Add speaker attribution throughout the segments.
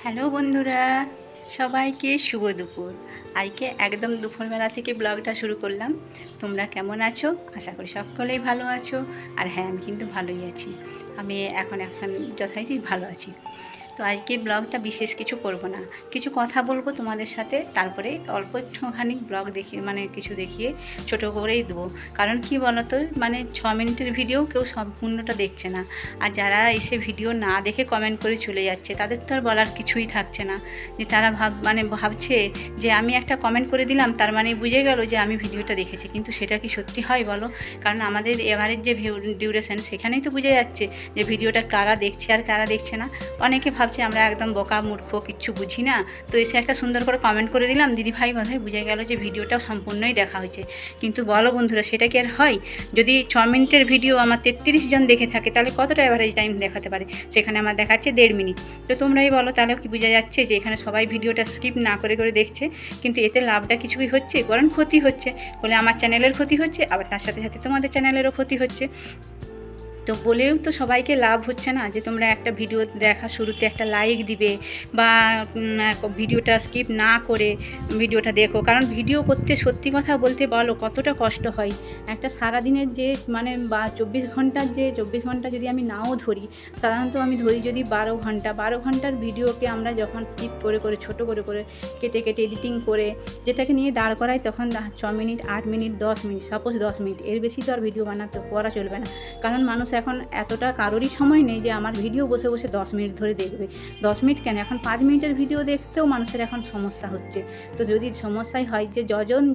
Speaker 1: Hello বন্ধুরা, সবাইকে শুভ দুপুর। আজকে একদম দুপুরবেলা থেকে ব্লগটা শুরু করলাম। তোমরা কেমন আছো? আশা করি সকলেই ভালো আছো। আর হ্যাঁ, আমি কিন্তু ভালোই আছি। আমি এখন যথারীতি ভালো আছি। তো আজকে ব্লগটা বিশেষ কিছু করব না, কিছু কথা বলবো তোমাদের সাথে, তারপরে অল্প একটুখানি ব্লগ দেখিয়ে কিছু দেখিয়ে ছোটো করেই দেবো। কারণ কি বলো তো, 6 মিনিটের ভিডিও কেউ সম্পূর্ণটা দেখছে না। আর যারা এসে ভিডিও না দেখে কমেন্ট করে চলে যাচ্ছে, তাদের তো আর বলার কিছুই থাকছে না। যে তারা ভাবছে যে আমি একটা কমেন্ট করে দিলাম, তার মানে বুঝে গেল যে আমি ভিডিওটা দেখেছি। কিন্তু সেটা কি সত্যি হয় বলো? কারণ আমাদের এভারেজ যে ডিউরেশন, সেখানেই তো বোঝা যাচ্ছে যে ভিডিওটা কারা দেখছে আর কারা দেখছে না। অনেকে ভাবছে আমরা একদম বোকা মূর্খ, কিচ্ছু বুঝি না, তো এসে একটা সুন্দর করে কমেন্ট করে দিলাম, দিদিভাই বোধহয় বুঝে গেল যে ভিডিওটাও সম্পূর্ণই দেখা হয়েছে। কিন্তু বলো বন্ধুরা, সেটা কি আর হয়? যদি 6 মিনিটের ভিডিও আমার 33 জন দেখে থাকে, তাহলে কতটা অ্যাভারেজ টাইম দেখাতে পারে? সেখানে আমার দেখাচ্ছে 1.5 মিনিট। তো তোমরাই বলো, তাহলে কি বোঝা যাচ্ছে যে এখানে সবাই ভিডিওটা স্কিপ না করে করে দেখছে, কিন্তু এতে লাভটা কিছুই হচ্ছে, বরং ক্ষতি হচ্ছে। বলে আমার চ্যানেলের ক্ষতি হচ্ছে, আবার তার সাথে সাথে তোমাদের চ্যানেলেরও ক্ষতি হচ্ছে। তো বলেও তো সবাইকে লাভ হচ্ছে না যে তোমরা একটা ভিডিও দেখা শুরুতে একটা লাইক দিবে, বা ভিডিওটা স্কিপ না করে ভিডিওটা দেখো। কারণ ভিডিও করতে সত্যি কথা বলতে বলো কতটা কষ্ট হয়। একটা সারাদিনের যে বা 24 ঘন্টা যদি আমি নাও ধরি, সাধারণত আমি ধরি যদি 12 ঘন্টার ভিডিওকে আমরা যখন স্কিপ করে করে ছোটো করে করে কেটে কেটে এডিটিং করে যেটাকে নিয়ে দাঁড় করাই, তখন 6 minute, 8 minute, 10 minute, suppose 10 minute, এর বেশি তো আর ভিডিও করা চলবে না। কারণ মানুষ এখন এতটা কারোরই সময় নেই যে আমার ভিডিও বসে বসে 10 মিনিট ধরে দেখবে। 10 মিনিট কেন, এখন 5 মিনিটের ভিডিও দেখতেও মানুষের এখন সমস্যা হচ্ছে। তো যদি সমস্যাই হয় যে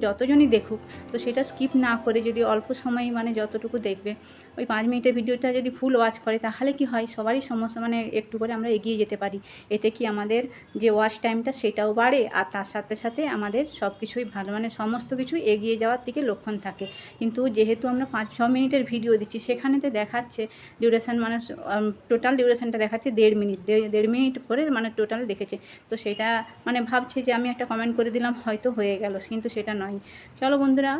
Speaker 1: যতজনই দেখুক, তো সেটা স্কিপ না করে যদি অল্প সময় যতটুকু দেখবে, ওই 5 মিনিটের ভিডিওটা যদি ফুল ওয়াচ করে, তাহলে কি হয়, সবারই সমস্যা একটু করে আমরা এগিয়ে যেতে পারি। এতে কি আমাদের যে ওয়াচ টাইমটা সেটাও বাড়ে, আর তার সাথে সাথে আমাদের সব কিছুই ভালো সমস্ত কিছু এগিয়ে যাওয়ার দিকে লক্ষণ থাকে। কিন্তু যেহেতু আমরা 5-6 মিনিটের ভিডিও দিচ্ছি, সেখানেতে দেখাচ্ছে ডিউরেশান টোটাল ডিউরেশানটা দেখাচ্ছে 1.5 মিনিট, 1.5 মিনিট করে টোটাল দেখেছে। তো সেটা ভাবছে যে আমি একটা কমেন্ট করে দিলাম, হয়তো হয়ে গেল, কিন্তু সেটা নয়। চলো বন্ধুরা,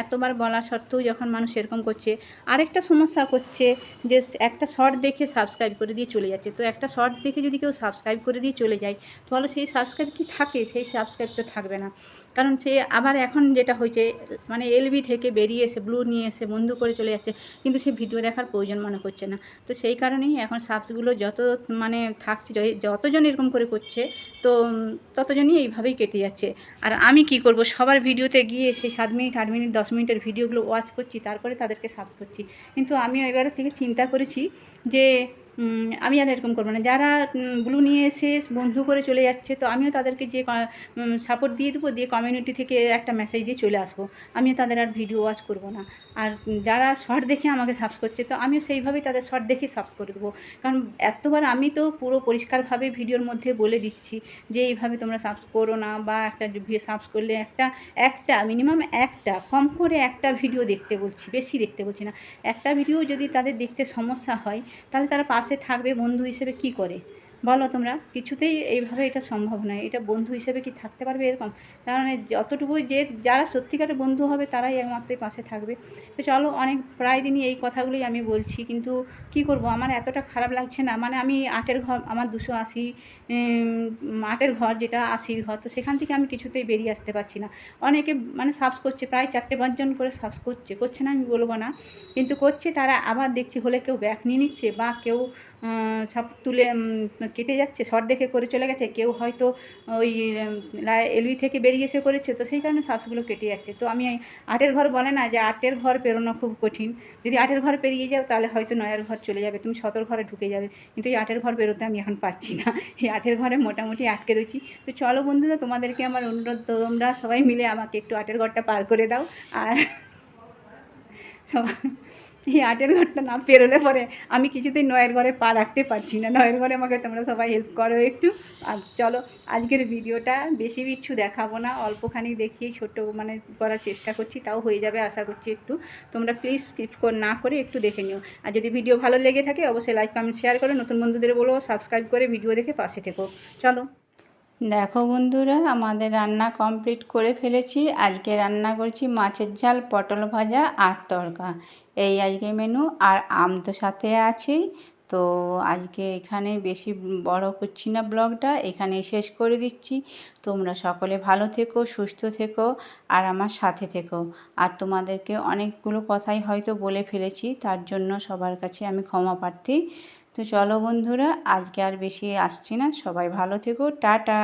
Speaker 1: এতবার বলা সত্ত্বেও যখন মানুষ এরকম করছে, আরেকটা সমস্যা করছে যে একটা শর্ট দেখে সাবস্ক্রাইব করে দিয়ে চলে যাচ্ছে। তো একটা শর্ট দেখে যদি কেউ সাবস্ক্রাইব করে দিয়ে চলে যায়, তাহলে সেই সাবস্ক্রাইব কি থাকে? সেই সাবস্ক্রাইব তো থাকবে না। কারণ সে আবার এখন যেটা হয়েছে, এলবি থেকে বেরিয়ে এসে ব্লু নিয়ে এসে বন্ধু করে চলে যাচ্ছে, কিন্তু সে ভিডিও দেখার প্রয়োজন মনে করছে না। তো সেই কারণেই এখন সাবসগুলো যত থাকছে, যতজন এরকম করে করছে, তো ততজনই এইভাবেই কেটে যাচ্ছে। আর আমি কি করব, সবার ভিডিওতে গিয়ে সেই 7 মিনিট, 8 মিনিট, 10 মিনিটের ভিডিওগুলো ওয়াচ করছি, তারপরে তাদেরকে সাবস করছি। কিন্তু আমি এবারে থেকে চিন্তা করেছি যে আমি আর এরকম করবো না। যারা ব্লু নিয়ে এসে বন্ধু করে চলে যাচ্ছে, তো আমিও তাদেরকে যে সাপোর্ট দিয়ে দেবো, দিয়ে কমিউনিটি থেকে একটা মেসেজ দিয়ে চলে আসবো। আমিও তাদের আর ভিডিও ওয়াচ করবো না। আর যারা শর্ট দেখে আমাকে সাবস করছে, তো আমিও সেইভাবেই তাদের শর্ট দেখে সাবস করে দেবো। কারণ এতবার আমি তো পুরো পরিষ্কারভাবে ভিডিওর মধ্যে বলে দিচ্ছি যে এইভাবে তোমরা সাবস করো না, বা একটা সাবস করলে একটা মিনিমাম কম করে একটা ভিডিও দেখতে বলছি, বেশি দেখতে বলছি না। একটা ভিডিও যদি তাদের দেখতে সমস্যা হয়, তাহলে তারা পাশে থাকবে বন্ধু হিসেবে কি করে বলো তোমরা? কিছুতেই এইভাবে এটা সম্ভব নয়। এটা বন্ধু হিসেবে কি থাকতে পারবে এরকম? কারণ যতটুকু যারা সত্যিকারের বন্ধু হবে, তারাই একমাত্রই পাশে থাকবে। তো চলো, প্রায় দিনই এই কথাগুলোই আমি বলছি, কিন্তু কি করব, আমার এতটা খারাপ লাগছে না। আমি আটের ঘর, আমার 280 আটের ঘর, যেটা 80 ঘর, তো সেখান থেকে আমি কিছুতেই বেরিয়ে আসতে পারছি না। অনেকে সাবস করছে, প্রায় 4-5 জন করে সাবস করছে না আমি বলবো না, কিন্তু করছে। তারা আবার দেখছি হলে কেউ ব্যাক নিয়ে নিচ্ছে, বা কেউ সব তুলে কেটে যাচ্ছে, শর্ট দেখে করে চলে গেছে, কেউ হয়তো ওই এলবি থেকে বেরিয়ে এসে করেছে, তো সেই কারণে সাবসগুলো কেটে যাচ্ছে। তো আমি আটের ঘর বলে না যে আটের ঘর পেরোনো খুব কঠিন। যদি আটের ঘর পেরিয়ে যাও, তাহলে হয়তো 9-এর ঘর চলে যাবে, তুমি 7-এর ঘরে ঢুকে যাবে। কিন্তু এই আটের ঘর বেরোতে আমি এখন পারছি না, এই আটের ঘরে মোটামুটি আটকে রয়েছি। তো চলো বন্ধুরা, তোমাদেরকে আমার অনুরোধ, তোমরা সবাই মিলে আমাকে একটু আটের ঘরটা পার করে দাও। আর এই আটের ঘরটা না পেরোলে পরে আমি কিছুতেই 9-এর ঘরে পা রাখতে পারছি না। 9-এর ঘরে আমাকে তোমরা সবাই হেল্প করো একটু। আর চলো, আজকের ভিডিওটা বেশি কিচ্ছু দেখাবো না, অল্পখানি দেখিয়ে ছোট্ট করার চেষ্টা করছি, তাও হয়ে যাবে আশা করছি। একটু তোমরা প্লিজ স্কিপ না করে একটু দেখে নিও। আর যদি ভিডিও ভালো লেগে থাকে, অবশ্যই লাইক, কমেন্ট, শেয়ার করে নতুন বন্ধুদের বলো সাবস্ক্রাইব করে ভিডিও দেখে পাশে থেকো। চলো, দেখো বন্ধুরা, আমাদের রান্না কমপ্লিট করে ফেলেছি। আজকে রান্না করছি মাছের ঝাল, পটল ভাজা আর তড়কা, এই আজকে মেনু। আর আম তো সাথে আছেই। তো আজকে এখানে বেশি বড় করছি না, ব্লগটা এখানেই শেষ করে দিচ্ছি। তোমরা সকলে ভালো থেকো, সুস্থ থেকো আর আমার সাথে থেকো। আর তোমাদেরকে অনেকগুলো কথাই হয়তো বলে ফেলেছি, তার জন্য সবার কাছে আমি ক্ষমা প্রার্থী। তো চলো বন্ধুরা, আজকে আর বেশি আসছি না, সবাই ভালো থেকো, টাটা।